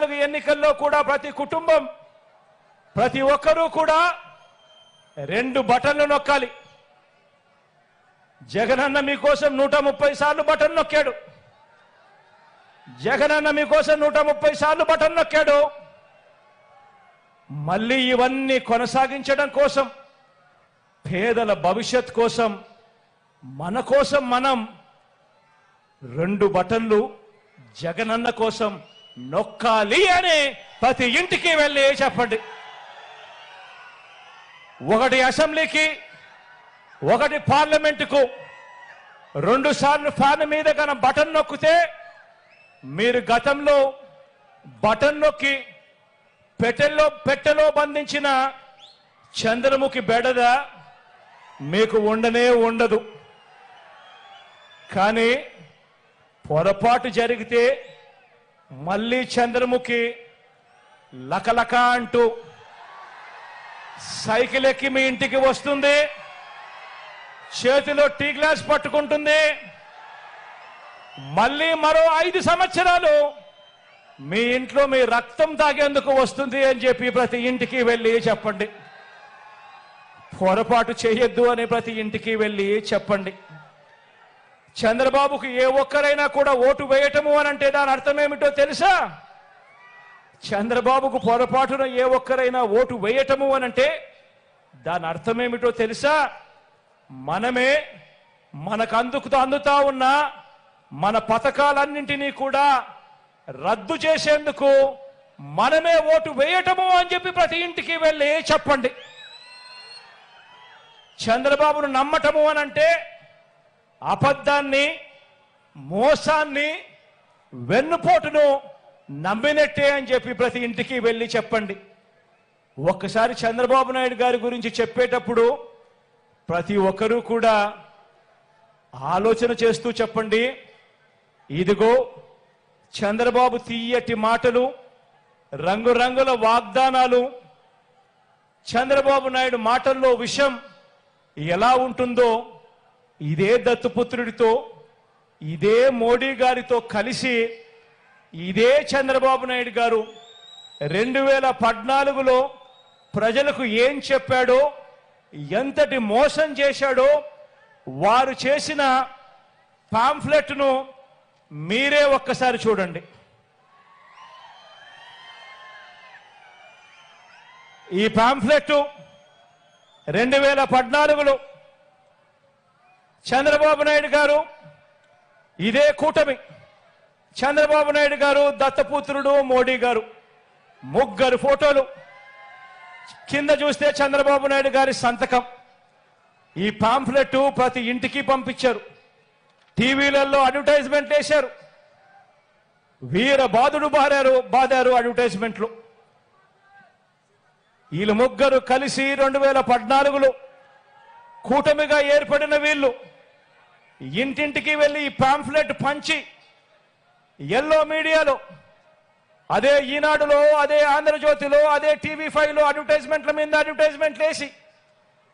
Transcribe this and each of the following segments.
24 ఎన్నికల్లో కూడా ప్రతి కుటుంబం ప్రతి ఒక్కరూ కూడా 2 బటన్లు నొక్కాలి. జగనన్న మీకోసం 130 సార్లు బటన్ నొక్కాడు. జగనన్న మీకోసం 130 సార్లు బటన్ నొక్కాడు. మళ్ళీ ఇవన్నీ కొనసాగించడం కోసం, పేదల భవిష్యత్ కోసం, మన కోసం మనం 2 బటన్లు జగనన్న కోసం నొక్కాలి అని ప్రతి ఇంటికి వెళ్ళి చెప్పండి. ఒకటి అసెంబ్లీకి, ఒకటి పార్లమెంటుకు 2 సార్లు ఫ్యాన్ మీద కన బటన్ నొక్కితే మీరు గతంలో బటన్ నొక్కి పెట్టెలో బంధించిన చంద్రముఖి బెడద మీకు ఉండనే ఉండదు. కానీ పొరపాటు జరిగితే మళ్ళీ చంద్రముఖి లకలక అంటూ సైకిల్ ఎక్కి మీ ఇంటికి వస్తుంది, చేతిలో టీ గ్లాస్ పట్టుకుంటుంది. మళ్ళీ మరో 5 సంవత్సరాలు మీ ఇంట్లో మీ రక్తం తాగేందుకు వస్తుంది అని చెప్పి ప్రతి ఇంటికి వెళ్ళి చెప్పండి. పొరపాటు చేయొద్దు అని ప్రతి ఇంటికి వెళ్ళి చెప్పండి. చంద్రబాబుకు ఏ ఒక్కరైనా కూడా ఓటు వేయటము అని అంటే దాని అర్థం ఏమిటో తెలుసా? చంద్రబాబుకు పొరపాటున ఏ ఒక్కరైనా ఓటు వేయటము అని అంటే దాని అర్థం ఏమిటో తెలుసా? మనమే మనకు అందుతా ఉన్న మన పథకాలన్నింటినీ కూడా రద్దు చేసేందుకు మనమే ఓటు వేయటము అని చెప్పి ప్రతి ఇంటికి వెళ్ళి చెప్పండి. చంద్రబాబును నమ్మటము అని అంటే అబద్ధాన్ని, మోసాన్ని, వెన్నుపోటును నమ్మినట్టే అని చెప్పి ప్రతి ఇంటికి వెళ్ళి చెప్పండి. ఒక్కసారి చంద్రబాబు నాయుడు గారి గురించి చెప్పేటప్పుడు ప్రతి ఒక్కరూ కూడా ఆలోచన చేస్తూ చెప్పండి. ఇదిగో చంద్రబాబు తీయటి మాటలు, రంగురంగుల వాగ్దానాలు, చంద్రబాబు నాయుడు మాటల్లో విషయం ఎలా ఉంటుందో ఇదే దత్తుపుత్రుడితో, ఇదే మోడీ గారితో కలిసి ఇదే చంద్రబాబు నాయుడు గారు 2014లో ప్రజలకు ఏం చెప్పాడో, ఎంతటి మోసం చేశాడో వారు చేసిన పాంఫ్లెట్ను మీరే ఒక్కసారి చూడండి. ఈ పాంఫ్లెట్ 2014లో చంద్రబాబు నాయుడు గారు, ఇదే కూటమి, చంద్రబాబు నాయుడు గారు, దత్తపుత్రుడు మోడీ గారు, ముగ్గురు ఫోటోలు, కింద చూస్తే చంద్రబాబు నాయుడు గారి సంతకం. ఈ పాంఫ్లెట్ ప్రతి ఇంటికి పంపించారు. టీవీలలో అడ్వర్టైజ్మెంట్ వేశారు. వీర బాధుడు బాదారు అడ్వర్టైజ్మెంట్లు. వీళ్ళు ముగ్గురు కలిసి 2014లో కూటమిగా ఏర్పడిన వీళ్ళు ఇంటింటికి వెళ్ళి ఈ పాంఫ్లెట్ పంచి ఎల్లో మీడియాలో, అదే ఈనాడులో, అదే ఆంధ్రజ్యోతిలో, అదే టీవీ5లో అడ్వర్టైజ్మెంట్ల మీద అడ్వర్టైజ్మెంట్లు వేసి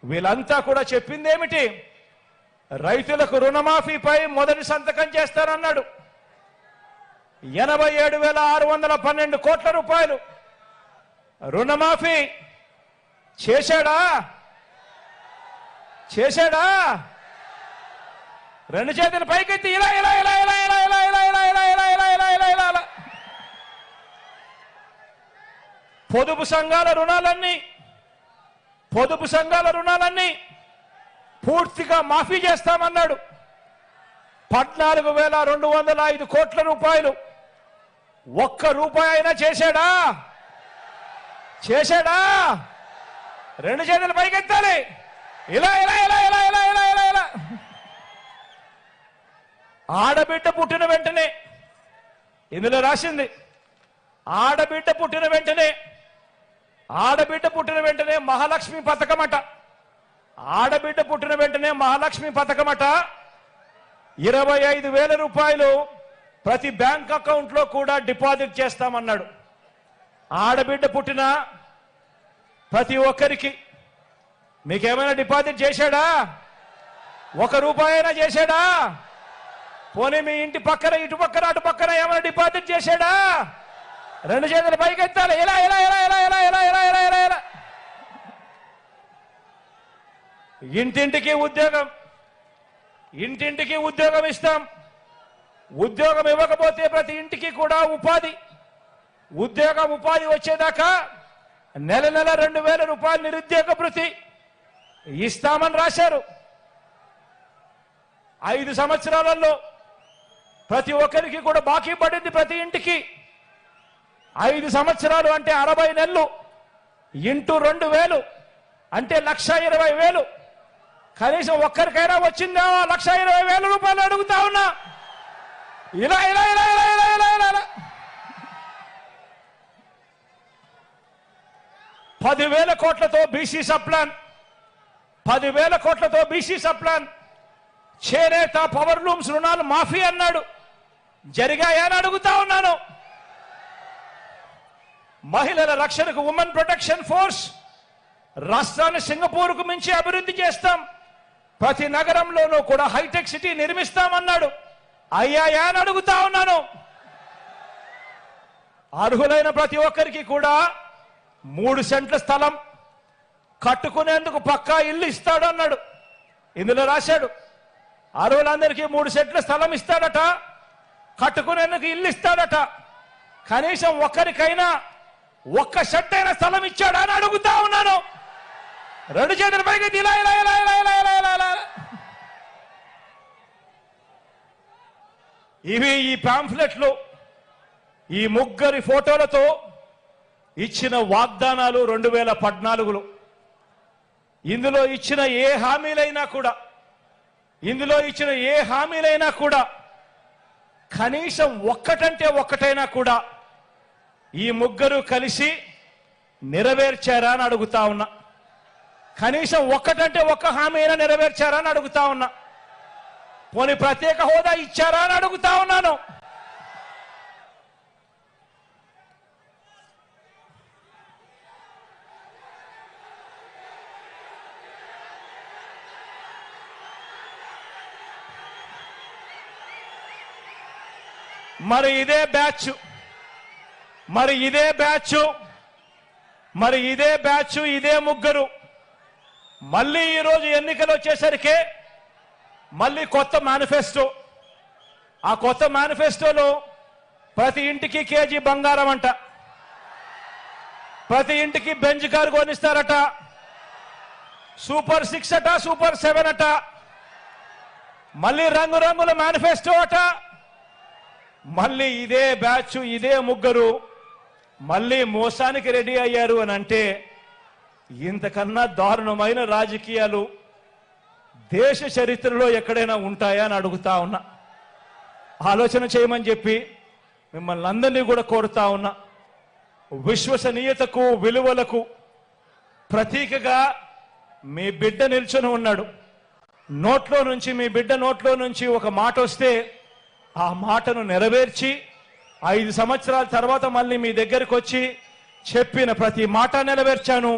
వీళ్ళంతా కూడా చెప్పింది ఏమిటి? రైతులకు రుణమాఫీపై మొదటి సంతకం చేస్తారన్నాడు. 87,612 కోట్ల రూపాయలు రుణమాఫీ చేశాడా? చేశాడా? 2 చేతులు పైకెత్తి ఇలా ఇలా ఇలా ఇలా ఇలా ఇలా ఇలా ఇలా ఇలా ఇలా ఇలా ఇలా ఇలా ఇలా ఇలా. పొదుపు సంఘాల రుణాలన్నీ పూర్తిగా మాఫీ చేస్తామన్నాడు. 14,205 కోట్ల రూపాయలు. ఒక్క రూపాయి అయినా చేశాడా? చేశాడా? 2 చేతులు పైకెత్తాలి. ఇలా ఇలా ఇలా ఇలా ఇలా ఇలా ఇలా ఇలా. ఆడబిడ్డ పుట్టిన వెంటనే, ఇందులో రాసింది, ఆడబిడ్డ పుట్టిన వెంటనే మహాలక్ష్మి పథకమట. ఆడబిడ్డ పుట్టిన వెంటనే మహాలక్ష్మి పథకమట. 25,000 రూపాయలు ప్రతి బ్యాంక్ అకౌంట్లో కూడా డిపాజిట్ చేస్తామన్నాడు. ఆడబిడ్డ పుట్టిన ప్రతి ఒక్కరికి మీకేమైనా డిపాజిట్ చేశాడా? 1 రూపాయి అయినా చేశాడా? పోనీ మీ ఇంటి పక్కన, ఇటు పక్కన, అటు పక్కన ఏమైనా డిపాజిట్ చేశాడా? రెండు చేతులు పైకెత్తాలి. ఇలా ఇలా ఇలా ఇలా ఇలా ఇలా ఇలా ఇలా ఇలా ఇలా. ఇంటింటికి ఉద్యోగం, ఇంటింటికి ఉద్యోగం ఇస్తాం. ఉద్యోగం ఇవ్వకపోతే ప్రతి ఇంటికి కూడా ఉపాధి, ఉపాధి వచ్చేదాకా నెల నెల 2000 రూపాయలు నిరుద్యోగ భృతి ఇస్తామని రాశారు. 5 సంవత్సరాలలో ప్రతి ఒక్కరికి కూడా బాకీ పడింది. ప్రతి ఇంటికి 5 సంవత్సరాలు అంటే 60 నెలలు ఇంటూ 2000 అంటే 1,20,000. కనీసం ఒక్కరికైనా వచ్చిందా 1,20,000 రూపాయలు అడుగుతా ఉన్నా. ఇలా ఇలా ఇలా ఇలా ఇలా ఇలా ఇలా ఇలా 10,000 కోట్లతో బీసీ సప్లాన్, 10,000 కోట్లతో బీసీ సప్లాన్. చేనేత పవర్ లూమ్స్ రుణాలు మాఫీ అన్నాడు, జరిగాయని అడుగుతా ఉన్నాను. మహిళల రక్షణకు ఉమెన్ ప్రొటెక్షన్ ఫోర్స్, రాష్ట్రాన్ని సింగపూర్కు మించి అభివృద్ధి చేస్తాం, ప్రతి నగరంలోనూ కూడా హైటెక్ సిటీ నిర్మిస్తామన్నాడు. అయ్యాయా అని అడుగుతా ఉన్నాను. అర్హులైన ప్రతి ఒక్కరికి కూడా 3 సెంట్ల స్థలం కట్టుకునేందుకు పక్కా ఇల్లు ఇస్తాడు అన్నాడు. ఇందులో రాశాడు అర్హులందరికీ 3 సెంట్ల స్థలం ఇస్తాడట, కట్టుకునేందుకు ఇల్లు ఇస్తాడట. కనీసం ఒక్కరికైనా 1 సెంట్ అయిన స్థలం ఇచ్చాడా అని అడుగుతా ఉన్నాను. రెండు చేతుల పైకి ఇలా ఇలా ఇలా ఇలా ఇలా ఇలా ఇలా ఇలా. ఇవి ఈ పాంఫ్లెట్లు, ఈ ముగ్గురి ఫోటోలతో ఇచ్చిన వాగ్దానాలు 2014లో. ఇందులో ఇచ్చిన ఏ హామీలైనా కూడా కనీసం ఒక్కటంటే ఒక్కటైనా కూడా ఈ ముగ్గురు కలిసి నెరవేర్చారా అని అడుగుతా ఉన్నా. కనీసం ఒక్కటంటే ఒక్క హామీ అయినా నెరవేర్చారా అని అడుగుతా ఉన్నా. పోనీ ప్రత్యేక హోదా ఇచ్చారా అని అడుగుతా ఉన్నాను. మరి ఇదే బ్యాచ్ ఇదే ముగ్గురు మళ్ళీ ఈరోజు ఎన్నికలు వచ్చేసరికి మళ్ళీ కొత్త మేనిఫెస్టో. ఆ కొత్త మేనిఫెస్టోలో ప్రతి ఇంటికి కేజీ బంగారం అంట, ప్రతి ఇంటికి బెంజ్ కారు కొనిస్తారట, సూపర్ 6 అట, సూపర్ 7 అట, మళ్ళీ రంగురంగుల మేనిఫెస్టో అట. మళ్ళీ ఇదే బ్యాచ్ ఇదే ముగ్గురు మళ్ళీ మోసానికి రెడీ అయ్యారు అని అంటే ఇంతకన్నా దారుణమైన రాజకీయాలు దేశ చరిత్రలో ఎక్కడైనా ఉంటాయా అని అడుగుతా ఉన్నా. ఆలోచన చేయమని చెప్పి మిమ్మల్ని అందరినీ కూడా కోరుతా ఉన్నా. విశ్వసనీయతకు విలువలకు ప్రతీకగా మీ బిడ్డ నిల్చొని ఉన్నాడు. మీ బిడ్డ నోట్లో నుంచి ఒక మాట వస్తే ఆ మాటను నెరవేర్చి 5 సంవత్సరాల తర్వాత మళ్ళీ మీ దగ్గరికి వచ్చి చెప్పిన ప్రతి మాట నెరవేర్చాను,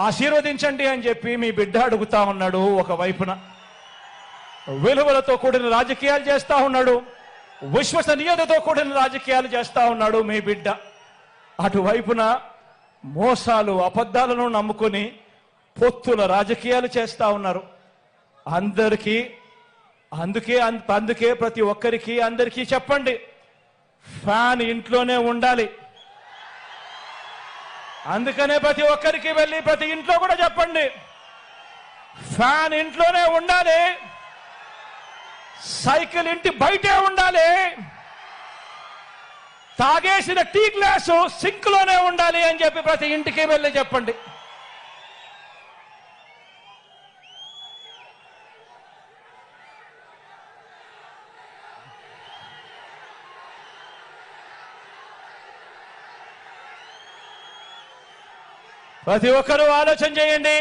ఆశీర్వదించండి అని చెప్పి మీ బిడ్డ అడుగుతా ఉన్నాడు. ఒకవైపున విలువలతో కూడిన రాజకీయాలు చేస్తా ఉన్నాడు, విశ్వసనీయతతో కూడిన రాజకీయాలు చేస్తా ఉన్నాడు మీ బిడ్డ. అటువైపున మోసాలు అబద్ధాలను నమ్ముకొని పొత్తుల రాజకీయాలు చేస్తా ఉన్నారు. అందుకే ప్రతి ఒక్కరికి అందరికీ చెప్పండి, ఫ్యాన్ ఇంట్లోనే ఉండాలి. అందుకనే ప్రతి ఒక్కరికి వెళ్ళి ప్రతి ఇంట్లో కూడా చెప్పండి, ఫ్యాన్ ఇంట్లోనే ఉండాలి, సైకిల్ ఇంటి బయటే ఉండాలి, తాగేసిన టీ గ్లాసు సింక్ లోనే ఉండాలి అని చెప్పి ప్రతి ఇంటికి వెళ్ళి చెప్పండి. ప్రతి ఒక్కరూ ఆలోచన చేయండి.